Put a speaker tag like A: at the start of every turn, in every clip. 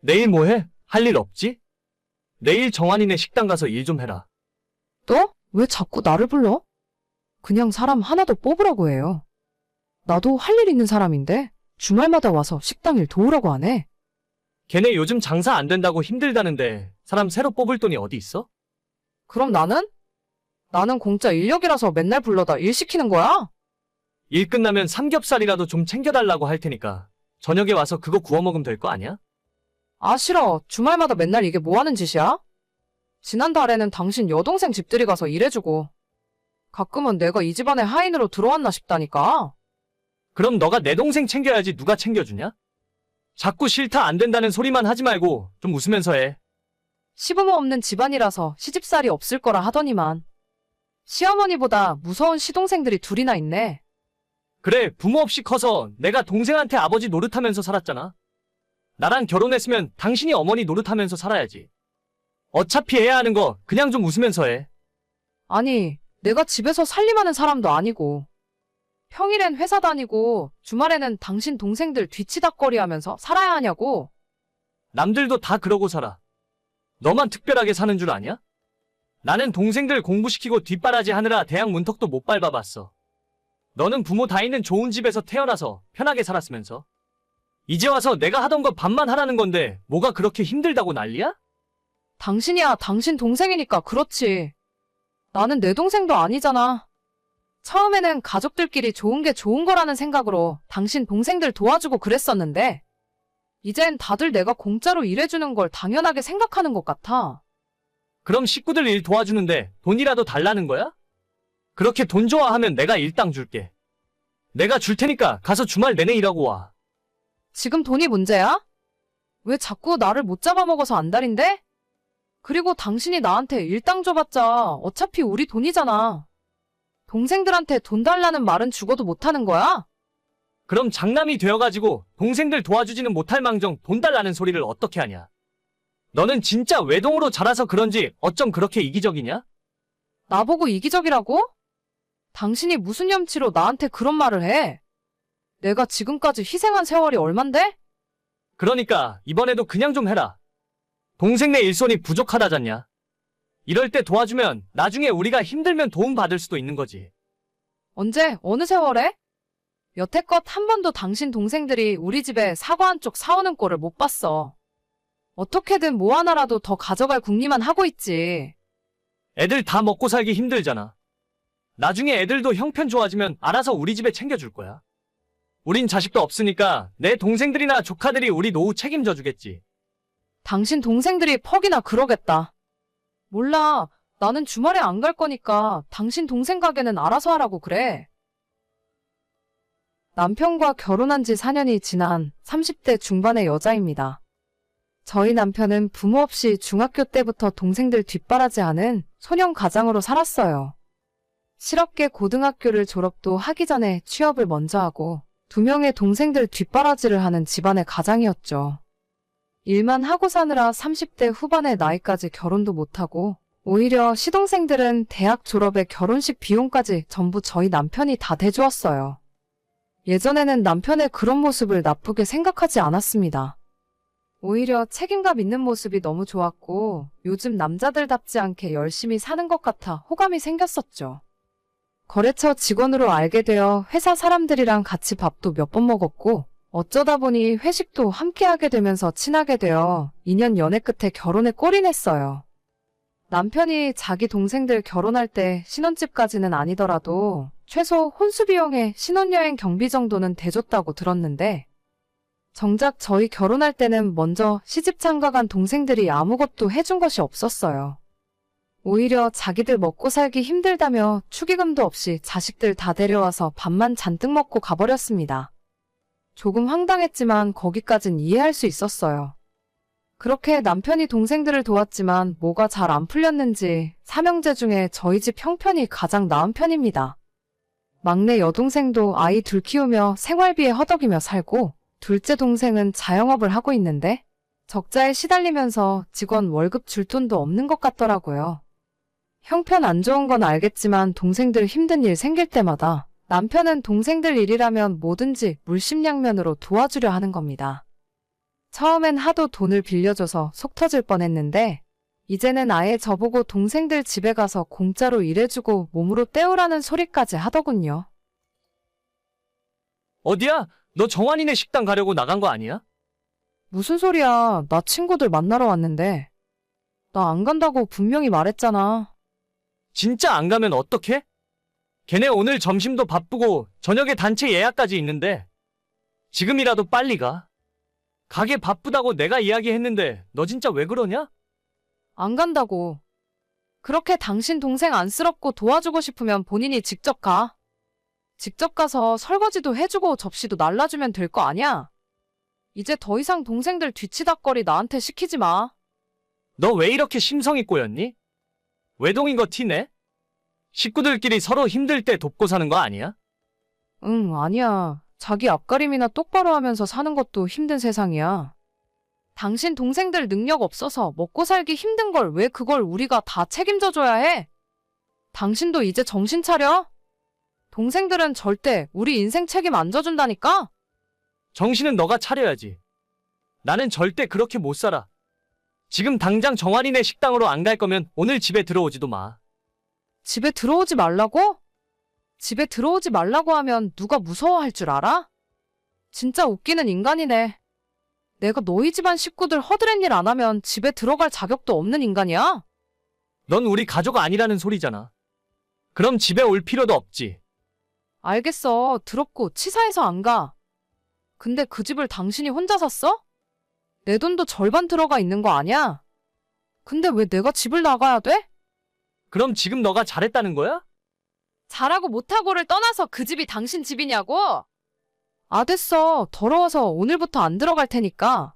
A: 내일 뭐 해? 할 일 없지? 내일 정환이네 식당 가서 일 좀 해라.
B: 또? 왜 자꾸 나를 불러? 그냥 사람 하나 더 뽑으라고 해요. 나도 할 일 있는 사람인데 주말마다 와서 식당 일 도우라고 하네.
A: 걔네 요즘 장사 안 된다고 힘들다는데 사람 새로 뽑을 돈이 어디 있어?
B: 그럼 나는? 나는 공짜 인력이라서 맨날 불러다 일 시키는 거야?
A: 일 끝나면 삼겹살이라도 좀 챙겨달라고 할 테니까 저녁에 와서 그거 구워 먹으면 될 거 아니야?
B: 아, 싫어. 주말마다 맨날 이게 뭐 하는 짓이야? 지난달에는 당신 여동생 집들이 가서 일해주고 가끔은 내가 이 집안의 하인으로 들어왔나 싶다니까.
A: 그럼 너가 내 동생 챙겨야지 누가 챙겨주냐? 자꾸 싫다 안 된다는 소리만 하지 말고 좀 웃으면서 해.
B: 시부모 없는 집안이라서 시집살이 없을 거라 하더니만 시어머니보다 무서운 시동생들이 둘이나 있네.
A: 그래, 부모 없이 커서 내가 동생한테 아버지 노릇하면서 살았잖아. 나랑 결혼했으면 당신이 어머니 노릇하면서 살아야지. 어차피 해야 하는 거 그냥 좀 웃으면서 해.
B: 아니, 내가 집에서 살림하는 사람도 아니고 평일엔 회사 다니고 주말에는 당신 동생들 뒤치다꺼리 하면서 살아야 하냐고.
A: 남들도 다 그러고 살아. 너만 특별하게 사는 줄 아냐? 나는 동생들 공부시키고 뒷바라지 하느라 대학 문턱도 못 밟아봤어. 너는 부모 다 있는 좋은 집에서 태어나서 편하게 살았으면서. 이제 와서 내가 하던 거 반만 하라는 건데 뭐가 그렇게 힘들다고 난리야?
B: 당신이야 당신 동생이니까 그렇지. 나는 내 동생도 아니잖아. 처음에는 가족들끼리 좋은 게 좋은 거라는 생각으로 당신 동생들 도와주고 그랬었는데 이젠 다들 내가 공짜로 일해주는 걸 당연하게 생각하는 것 같아.
A: 그럼 식구들 일 도와주는데 돈이라도 달라는 거야? 그렇게 돈 좋아하면 내가 일당 줄게. 내가 줄 테니까 가서 주말 내내 일하고 와.
B: 지금 돈이 문제야? 왜 자꾸 나를 못 잡아먹어서 안달인데? 그리고 당신이 나한테 일당 줘봤자 어차피 우리 돈이잖아. 동생들한테 돈 달라는 말은 죽어도 못하는 거야?
A: 그럼 장남이 되어가지고 동생들 도와주지는 못할 망정 돈 달라는 소리를 어떻게 하냐? 너는 진짜 외동으로 자라서 그런지 어쩜 그렇게 이기적이냐?
B: 나보고 이기적이라고? 당신이 무슨 염치로 나한테 그런 말을 해? 내가 지금까지 희생한 세월이 얼만데?
A: 그러니까 이번에도 그냥 좀 해라. 동생네 일손이 부족하다잖냐? 이럴 때 도와주면 나중에 우리가 힘들면 도움 받을 수도 있는 거지.
B: 언제, 어느 세월에? 여태껏 한 번도 당신 동생들이 우리 집에 사과 한 쪽 사오는 꼴을 못 봤어. 어떻게든 뭐 하나라도 더 가져갈 궁리만 하고 있지.
A: 애들 다 먹고 살기 힘들잖아. 나중에 애들도 형편 좋아지면 알아서 우리 집에 챙겨줄 거야. 우린 자식도 없으니까 내 동생들이나 조카들이 우리 노후 책임져 주겠지.
B: 당신 동생들이 퍽이나 그러겠다. 몰라, 나는 주말에 안 갈 거니까 당신 동생 가게는 알아서 하라고 그래. 남편과 결혼한 지 4년이 지난 30대 중반의 여자입니다. 저희 남편은 부모 없이 중학교 때부터 동생들 뒷바라지하는 소년 가장으로 살았어요. 실업계 고등학교를 졸업도 하기 전에 취업을 먼저 하고 2명의 동생들 뒷바라지를 하는 집안의 가장이었죠. 일만 하고 사느라 30대 후반의 나이까지 결혼도 못하고 오히려 시동생들은 대학 졸업에 결혼식 비용까지 전부 저희 남편이 다 대주었어요. 예전에는 남편의 그런 모습을 나쁘게 생각하지 않았습니다. 오히려 책임감 있는 모습이 너무 좋았고 요즘 남자들답지 않게 열심히 사는 것 같아 호감이 생겼었죠. 거래처 직원으로 알게 되어 회사 사람들이랑 같이 밥도 몇 번 먹었고 어쩌다 보니 회식도 함께 하게 되면서 친하게 되어 2년 연애 끝에 결혼에 골인했어요. 남편이 자기 동생들 결혼할 때 신혼집까지는 아니더라도 최소 혼수비용에 신혼여행 경비 정도는 대줬다고 들었는데 정작 저희 결혼할 때는 먼저 시집 장가간 동생들이 아무것도 해준 것이 없었어요. 오히려 자기들 먹고 살기 힘들다며 축의금도 없이 자식들 다 데려와서 밥만 잔뜩 먹고 가버렸습니다. 조금 황당했지만 거기까진 이해할 수 있었어요. 그렇게 남편이 동생들을 도왔지만 뭐가 잘 안 풀렸는지 3형제 중에 저희 집 형편이 가장 나은 편입니다. 막내 여동생도 아이 둘 키우며 생활비에 허덕이며 살고 둘째 동생은 자영업을 하고 있는데 적자에 시달리면서 직원 월급 줄 돈도 없는 것 같더라고요. 형편 안 좋은 건 알겠지만 동생들 힘든 일 생길 때마다 남편은 동생들 일이라면 뭐든지 물심양면으로 도와주려 하는 겁니다. 처음엔 하도 돈을 빌려줘서 속 터질 뻔했는데 이제는 아예 저보고 동생들 집에 가서 공짜로 일해주고 몸으로 때우라는 소리까지 하더군요.
A: 어디야? 너 정환이네 식당 가려고 나간 거 아니야?
B: 무슨 소리야. 나 친구들 만나러 왔는데. 나 안 간다고 분명히 말했잖아.
A: 진짜 안 가면 어떡해? 걔네 오늘 점심도 바쁘고 저녁에 단체 예약까지 있는데 지금이라도 빨리 가. 가게 바쁘다고 내가 이야기했는데 너 진짜 왜 그러냐?
B: 안 간다고. 그렇게 당신 동생 안쓰럽고 도와주고 싶으면 본인이 직접 가. 직접 가서 설거지도 해주고 접시도 날라주면 될 거 아니야? 이제 더 이상 동생들 뒤치다꺼리 나한테 시키지 마.
A: 너 왜 이렇게 심성이 꼬였니? 외동인 거 티내? 식구들끼리 서로 힘들 때 돕고 사는 거 아니야?
B: 응, 아니야. 자기 앞가림이나 똑바로 하면서 사는 것도 힘든 세상이야. 당신 동생들 능력 없어서 먹고 살기 힘든 걸 왜 그걸 우리가 다 책임져 줘야 해? 당신도 이제 정신 차려? 동생들은 절대 우리 인생 책임 안 져준다니까?
A: 정신은 너가 차려야지. 나는 절대 그렇게 못 살아. 지금 당장 정환이네 식당으로 안 갈 거면 오늘 집에 들어오지도 마.
B: 집에 들어오지 말라고? 집에 들어오지 말라고 하면 누가 무서워할 줄 알아? 진짜 웃기는 인간이네. 내가 너희 집안 식구들 허드렛 일 안 하면 집에 들어갈 자격도 없는 인간이야?
A: 넌 우리 가족 아니라는 소리잖아. 그럼 집에 올 필요도 없지.
B: 알겠어. 더럽고 치사해서 안 가. 근데 그 집을 당신이 혼자 샀어? 내 돈도 절반 들어가 있는 거 아니야? 근데 왜 내가 집을 나가야 돼?
A: 그럼 지금 너가 잘했다는 거야?
B: 잘하고 못하고를 떠나서 그 집이 당신 집이냐고? 아, 됐어. 더러워서 오늘부터 안 들어갈 테니까.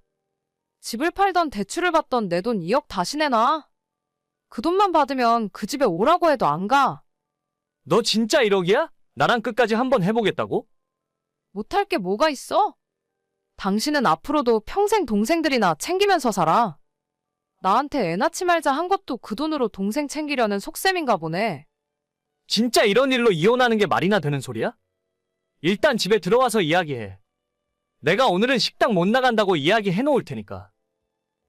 B: 집을 팔던 대출을 받던 내 돈 2억 다시 내놔. 그 돈만 받으면 그 집에 오라고 해도 안 가.
A: 너 진짜 1억이야? 나랑 끝까지 한번 해보겠다고?
B: 못할 게 뭐가 있어? 당신은 앞으로도 평생 동생들이나 챙기면서 살아. 나한테 애 낳지 말자 한 것도 그 돈으로 동생 챙기려는 속셈인가 보네.
A: 진짜 이런 일로 이혼하는 게 말이나 되는 소리야? 일단 집에 들어와서 이야기해. 내가 오늘은 식당 못 나간다고 이야기해 놓을 테니까.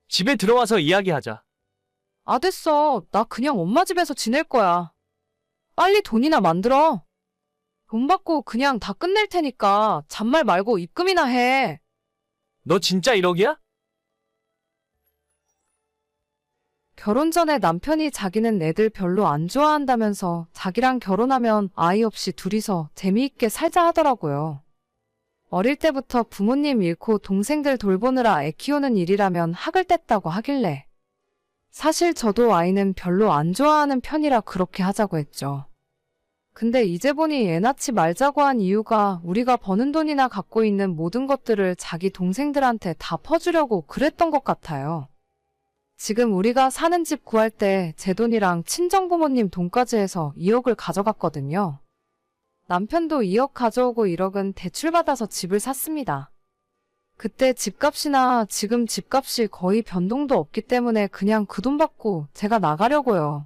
A: 집에 들어와서 이야기하자.
B: 아, 됐어. 나 그냥 엄마 집에서 지낼 거야. 빨리 돈이나 만들어. 돈 받고 그냥 다 끝낼 테니까 잔말 말고 입금이나 해.
A: 너 진짜 1억이야?
B: 결혼 전에 남편이 자기는 애들 별로 안 좋아한다면서 자기랑 결혼하면 아이 없이 둘이서 재미있게 살자 하더라고요. 어릴 때부터 부모님 잃고 동생들 돌보느라 애 키우는 일이라면 학을 뗐다고 하길래. 사실 저도 아이는 별로 안 좋아하는 편이라 그렇게 하자고 했죠. 근데 이제 보니 애 낳지 말자고 한 이유가 우리가 버는 돈이나 갖고 있는 모든 것들을 자기 동생들한테 다 퍼주려고 그랬던 것 같아요. 지금 우리가 사는 집 구할 때 제 돈이랑 친정부모님 돈까지 해서 2억을 가져갔거든요. 남편도 2억 가져오고 1억은 대출받아서 집을 샀습니다. 그때 집값이나 지금 집값이 거의 변동도 없기 때문에 그냥 그 돈 받고 제가 나가려고요.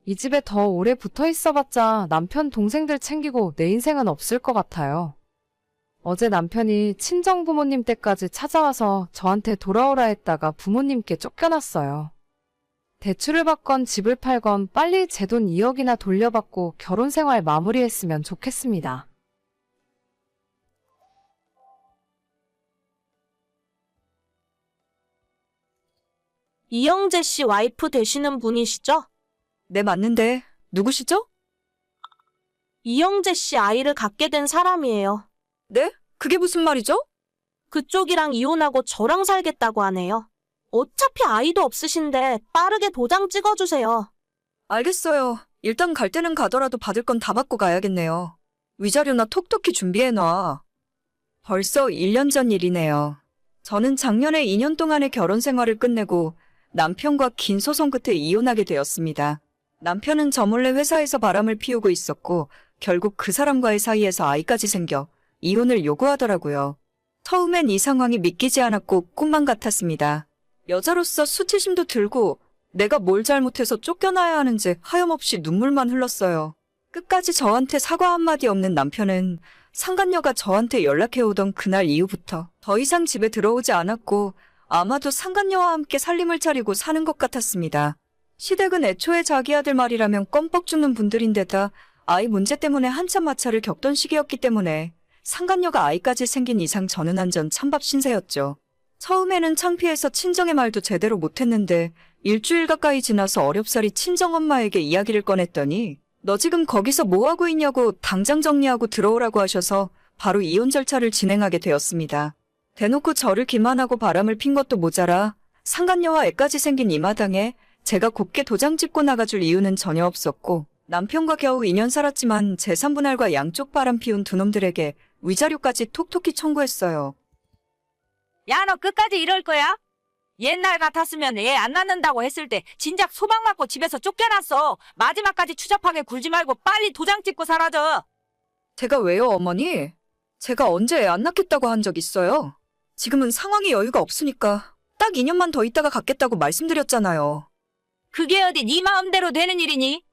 B: 이 집에 더 오래 붙어 있어봤자 남편 동생들 챙기고 내 인생은 없을 것 같아요. 어제 남편이 친정부모님 댁까지 찾아와서 저한테 돌아오라 했다가 부모님께 쫓겨났어요. 대출을 받건 집을 팔건 빨리 제 돈 2억이나 돌려받고 결혼 생활 마무리했으면 좋겠습니다.
C: 이영재 씨 와이프 되시는 분이시죠?
D: 네, 맞는데 누구시죠?
C: 이영재 씨 아이를 갖게 된 사람이에요.
D: 네? 그게 무슨 말이죠?
C: 그쪽이랑 이혼하고 저랑 살겠다고 하네요. 어차피 아이도 없으신데 빠르게 도장 찍어주세요.
D: 알겠어요. 일단 갈 때는 가더라도 받을 건 다 받고 가야겠네요. 위자료나 톡톡히 준비해놔. 벌써 1년 전 일이네요. 저는 작년에 2년 동안의 결혼 생활을 끝내고 남편과 긴 소송 끝에 이혼하게 되었습니다. 남편은 저 몰래 회사에서 바람을 피우고 있었고 결국 그 사람과의 사이에서 아이까지 생겨 이혼을 요구하더라고요. 처음엔 이 상황이 믿기지 않았고 꿈만 같았습니다. 여자로서 수치심도 들고 내가 뭘 잘못해서 쫓겨나야 하는지 하염없이 눈물만 흘렀어요. 끝까지 저한테 사과 한마디 없는 남편은 상간녀가 저한테 연락해오던 그날 이후부터 더 이상 집에 들어오지 않았고 아마도 상간녀와 함께 살림을 차리고 사는 것 같았습니다. 시댁은 애초에 자기 아들 말이라면 껌뻑 죽는 분들인데다 아이 문제 때문에 한참 마찰을 겪던 시기였기 때문에 상간녀가 아이까지 생긴 이상 저는 완전 찬밥 신세였죠. 처음에는 창피해서 친정의 말도 제대로 못했는데 일주일 가까이 지나서 어렵사리 친정엄마에게 이야기를 꺼냈더니 너 지금 거기서 뭐하고 있냐고 당장 정리하고 들어오라고 하셔서 바로 이혼 절차를 진행하게 되었습니다. 대놓고 저를 기만하고 바람을 핀 것도 모자라 상간녀와 애까지 생긴 이 마당에 제가 곱게 도장 찍고 나가줄 이유는 전혀 없었고 남편과 겨우 2년 살았지만 재산분할과 양쪽 바람 피운 두 놈들에게 위자료까지 톡톡히 청구했어요.
E: 야, 너 끝까지 이럴 거야? 옛날 같았으면 애 안 낳는다고 했을 때 진작 소방 맞고 집에서 쫓겨났어. 마지막까지 추잡하게 굴지 말고 빨리 도장 찍고 사라져.
D: 제가 왜요, 어머니? 제가 언제 애 안 낳겠다고 한 적 있어요? 지금은 상황이 여유가 없으니까 딱 2년만 더 있다가 갖겠다고 말씀드렸잖아요.
E: 그게 어디 네 마음대로 되는 일이니?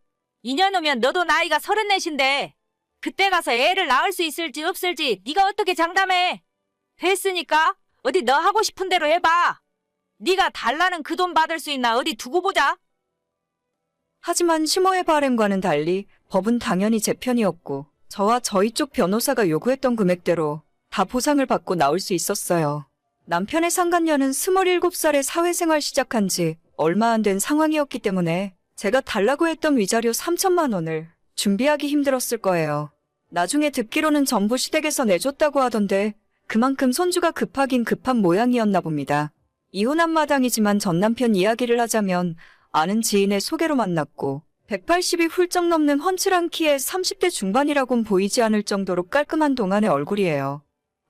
E: 2년 후면 너도 나이가 34인데 그때 가서 애를 낳을 수 있을지 없을지 네가 어떻게 장담해? 됐으니까 어디 너 하고 싶은 대로 해봐. 네가 달라는 그 돈 받을 수 있나 어디 두고 보자.
D: 하지만 시모의 바램과는 달리 법은 당연히 제 편이었고 저와 저희 쪽 변호사가 요구했던 금액대로 다 보상을 받고 나올 수 있었어요. 남편의 상간녀는 27살에 사회생활 시작한 지 얼마 안 된 상황이었기 때문에 제가 달라고 했던 위자료 3천만 원을 준비하기 힘들었을 거예요. 나중에 듣기로는 전부 시댁에서 내줬다고 하던데 그만큼 손주가 급하긴 급한 모양이었나 봅니다. 이혼한 마당이지만 전 남편 이야기를 하자면 아는 지인의 소개로 만났고 180이 훌쩍 넘는 훤칠한 키에 30대 중반이라곤 보이지 않을 정도로 깔끔한 동안의 얼굴이에요.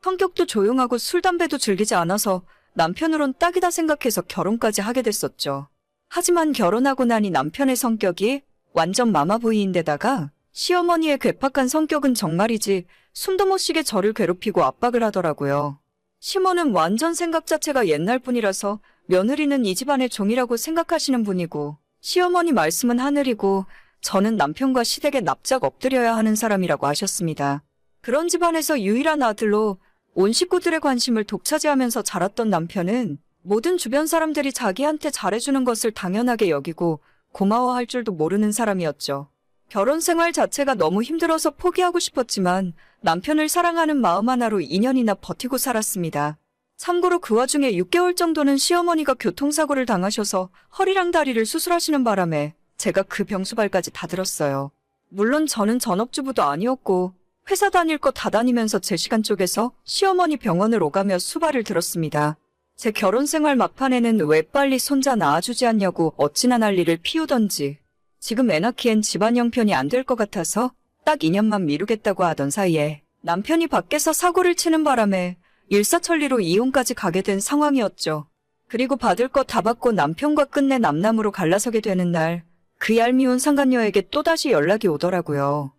D: 성격도 조용하고 술, 담배도 즐기지 않아서 남편으론 딱이다 생각해서 결혼까지 하게 됐었죠. 하지만 결혼하고 나니 남편의 성격이 완전 마마보이인데다가 시어머니의 괴팍한 성격은 정말이지 숨도 못 쉬게 저를 괴롭히고 압박을 하더라고요. 시모는 완전 생각 자체가 옛날 분이라서 며느리는 이 집안의 종이라고 생각하시는 분이고 시어머니 말씀은 하늘이고 저는 남편과 시댁에 납작 엎드려야 하는 사람이라고 하셨습니다. 그런 집안에서 유일한 아들로 온 식구들의 관심을 독차지하면서 자랐던 남편은 모든 주변 사람들이 자기한테 잘해주는 것을 당연하게 여기고 고마워할 줄도 모르는 사람이었죠. 결혼 생활 자체가 너무 힘들어서 포기하고 싶었지만 남편을 사랑하는 마음 하나로 2년이나 버티고 살았습니다. 참고로 그 와중에 6개월 정도는 시어머니가 교통사고를 당하셔서 허리랑 다리를 수술하시는 바람에 제가 그 병수발까지 다 들었어요. 물론 저는 전업주부도 아니었고 회사 다닐 거 다 다니면서 제 시간 쪼개서 시어머니 병원을 오가며 수발을 들었습니다. 제 결혼 생활 막판에는 왜 빨리 손자 낳아주지 않냐고 어찌나 난리를 피우던지 지금 애 낳기엔 집안 형편이 안 될 것 같아서 딱 2년만 미루겠다고 하던 사이에 남편이 밖에서 사고를 치는 바람에 일사천리로 이혼까지 가게 된 상황이었죠. 그리고 받을 거 다 받고 남편과 끝내 남남으로 갈라서게 되는 날 그 얄미운 상간녀에게 또다시 연락이 오더라고요.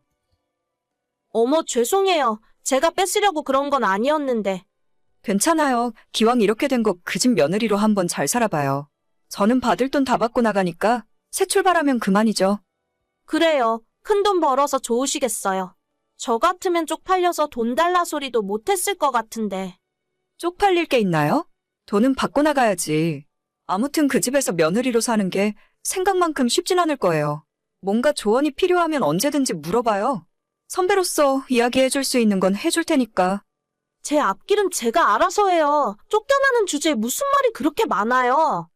C: 어머, 죄송해요. 제가 뺏으려고 그런 건 아니었는데.
D: 괜찮아요. 기왕 이렇게 된 거 그 집 며느리로 한번 잘 살아봐요. 저는 받을 돈 다 받고 나가니까 새 출발하면 그만이죠.
C: 그래요. 큰 돈 벌어서 좋으시겠어요. 저 같으면 쪽팔려서 돈 달라 소리도 못했을 것 같은데.
D: 쪽팔릴 게 있나요? 돈은 받고 나가야지. 아무튼 그 집에서 며느리로 사는 게 생각만큼 쉽진 않을 거예요. 뭔가 조언이 필요하면 언제든지 물어봐요. 선배로서 이야기해줄 수 있는 건 해줄 테니까.
C: 제 앞길은 제가 알아서 해요. 쫓겨나는 주제에 무슨 말이 그렇게 많아요.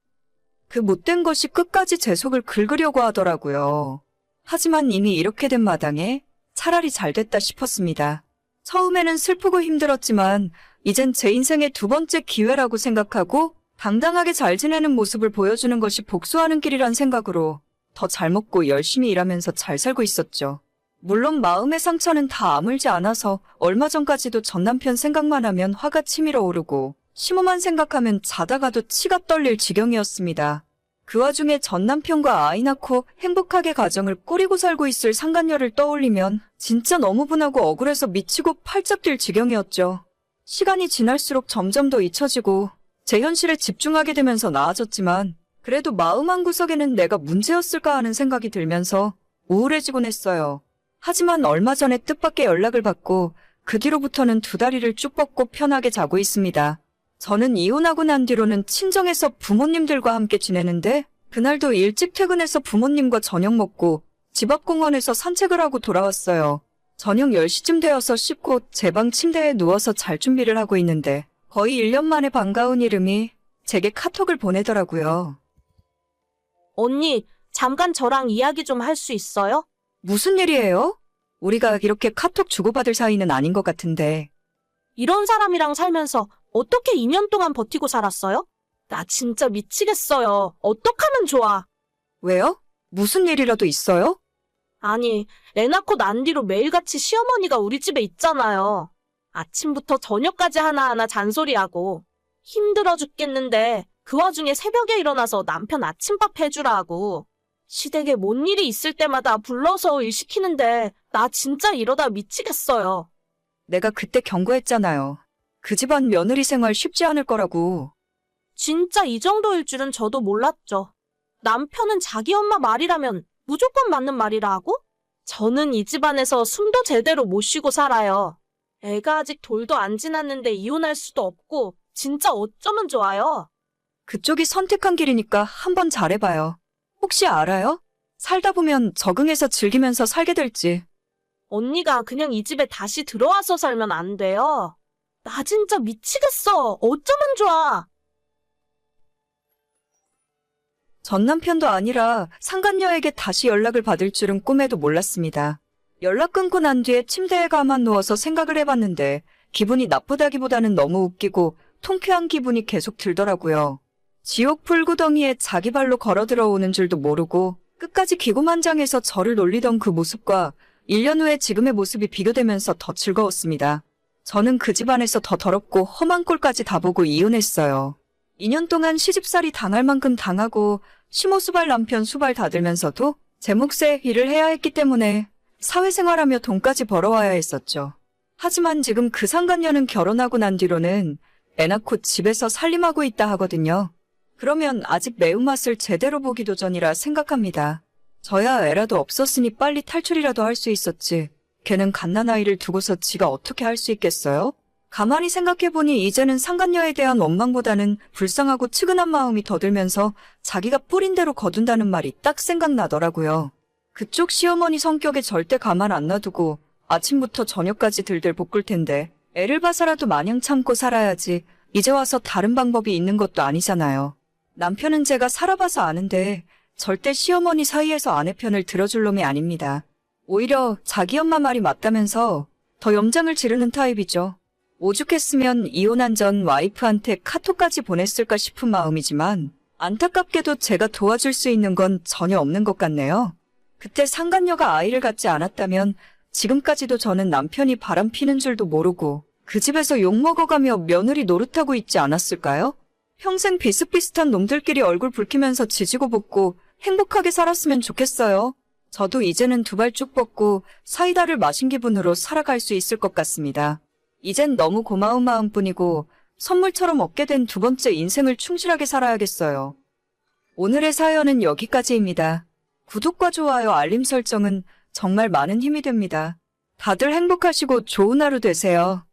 D: 그 못된 것이 끝까지 제 속을 긁으려고 하더라고요. 하지만 이미 이렇게 된 마당에 차라리 잘 됐다 싶었습니다. 처음에는 슬프고 힘들었지만 이젠 제 인생의 두 번째 기회라고 생각하고 당당하게 잘 지내는 모습을 보여주는 것이 복수하는 길이란 생각으로 더 잘 먹고 열심히 일하면서 잘 살고 있었죠. 물론 마음의 상처는 다 아물지 않아서 얼마 전까지도 전 남편 생각만 하면 화가 치밀어 오르고 시모만 생각하면 자다가도 치가 떨릴 지경이었습니다. 그 와중에 전 남편과 아이 낳고 행복하게 가정을 꾸리고 살고 있을 상간녀를 떠올리면 진짜 너무 분하고 억울해서 미치고 팔짝 뛸 지경이었죠. 시간이 지날수록 점점 더 잊혀지고 제 현실에 집중하게 되면서 나아졌지만 그래도 마음 한구석에는 내가 문제였을까 하는 생각이 들면서 우울해지곤 했어요. 하지만 얼마 전에 뜻밖의 연락을 받고 그 뒤로부터는 두 다리를 쭉 뻗고 편하게 자고 있습니다. 저는 이혼하고 난 뒤로는 친정에서 부모님들과 함께 지내는데 그날도 일찍 퇴근해서 부모님과 저녁 먹고 집 앞 공원에서 산책을 하고 돌아왔어요. 저녁 10시쯤 되어서 씻고 제 방 침대에 누워서 잘 준비를 하고 있는데 거의 1년 만에 반가운 이름이 제게 카톡을 보내더라고요.
C: 언니, 잠깐 저랑 이야기 좀 할 수 있어요?
D: 무슨 일이에요? 우리가 이렇게 카톡 주고받을 사이는 아닌 것 같은데.
C: 이런 사람이랑 살면서 어떻게 2년 동안 버티고 살았어요? 나 진짜 미치겠어요. 어떡하면 좋아?
D: 왜요? 무슨 일이라도 있어요?
C: 아니, 애 낳고 난 뒤로 매일같이 시어머니가 우리 집에 있잖아요. 아침부터 저녁까지 하나하나 잔소리하고 힘들어 죽겠는데 그 와중에 새벽에 일어나서 남편 아침밥 해주라 하고 시댁에 뭔 일이 있을 때마다 불러서 일 시키는데 나 진짜 이러다 미치겠어요.
D: 내가 그때 경고했잖아요. 그 집안 며느리 생활 쉽지 않을 거라고.
C: 진짜 이 정도일 줄은 저도 몰랐죠. 남편은 자기 엄마 말이라면 무조건 맞는 말이라 하고? 저는 이 집안에서 숨도 제대로 못 쉬고 살아요. 애가 아직 돌도 안 지났는데 이혼할 수도 없고 진짜 어쩌면 좋아요.
D: 그쪽이 선택한 길이니까 한번 잘해봐요. 혹시 알아요? 살다 보면 적응해서 즐기면서 살게 될지.
C: 언니가 그냥 이 집에 다시 들어와서 살면 안 돼요. 나 진짜 미치겠어. 어쩌면 좋아.
D: 전 남편도 아니라 상간녀에게 다시 연락을 받을 줄은 꿈에도 몰랐습니다. 연락 끊고 난 뒤에 침대에 가만 누워서 생각을 해봤는데 기분이 나쁘다기보다는 너무 웃기고 통쾌한 기분이 계속 들더라고요. 지옥 불구덩이에 자기 발로 걸어 들어오는 줄도 모르고 끝까지 기고만장해서 저를 놀리던 그 모습과 1년 후에 지금의 모습이 비교되면서 더 즐거웠습니다. 저는 그 집안에서 더 더럽고 험한 꼴까지 다 보고 이혼했어요. 2년 동안 시집살이 당할 만큼 당하고 시모수발 남편 수발 다 들면서도 제 몫의 일을 해야 했기 때문에 사회생활하며 돈까지 벌어와야 했었죠. 하지만 지금 그 상간녀는 결혼하고 난 뒤로는 애 낳고 집에서 살림하고 있다 하거든요. 그러면 아직 매운맛을 제대로 보기도 전이라 생각합니다. 저야 애라도 없었으니 빨리 탈출이라도 할 수 있었지. 걔는 갓난아이를 두고서 지가 어떻게 할 수 있겠어요? 가만히 생각해보니 이제는 상간녀에 대한 원망보다는 불쌍하고 측은한 마음이 더 들면서 자기가 뿌린 대로 거둔다는 말이 딱 생각나더라고요. 그쪽 시어머니 성격에 절대 가만 안 놔두고 아침부터 저녁까지 들들 볶을 텐데 애를 봐서라도 마냥 참고 살아야지 이제 와서 다른 방법이 있는 것도 아니잖아요. 남편은 제가 살아봐서 아는데 절대 시어머니 사이에서 아내 편을 들어줄 놈이 아닙니다. 오히려 자기 엄마 말이 맞다면서 더 염장을 지르는 타입이죠. 오죽했으면 이혼한 전 와이프한테 카톡까지 보냈을까 싶은 마음이지만 안타깝게도 제가 도와줄 수 있는 건 전혀 없는 것 같네요. 그때 상간녀가 아이를 갖지 않았다면 지금까지도 저는 남편이 바람피는 줄도 모르고 그 집에서 욕먹어가며 며느리 노릇하고 있지 않았을까요? 평생 비슷비슷한 놈들끼리 얼굴 붉히면서 지지고 볶고 행복하게 살았으면 좋겠어요. 저도 이제는 두 발 쭉 뻗고 사이다를 마신 기분으로 살아갈 수 있을 것 같습니다. 이젠 너무 고마운 마음뿐이고 선물처럼 얻게 된 두 번째 인생을 충실하게 살아야겠어요. 오늘의 사연은 여기까지입니다. 구독과 좋아요, 알림 설정은 정말 많은 힘이 됩니다. 다들 행복하시고 좋은 하루 되세요.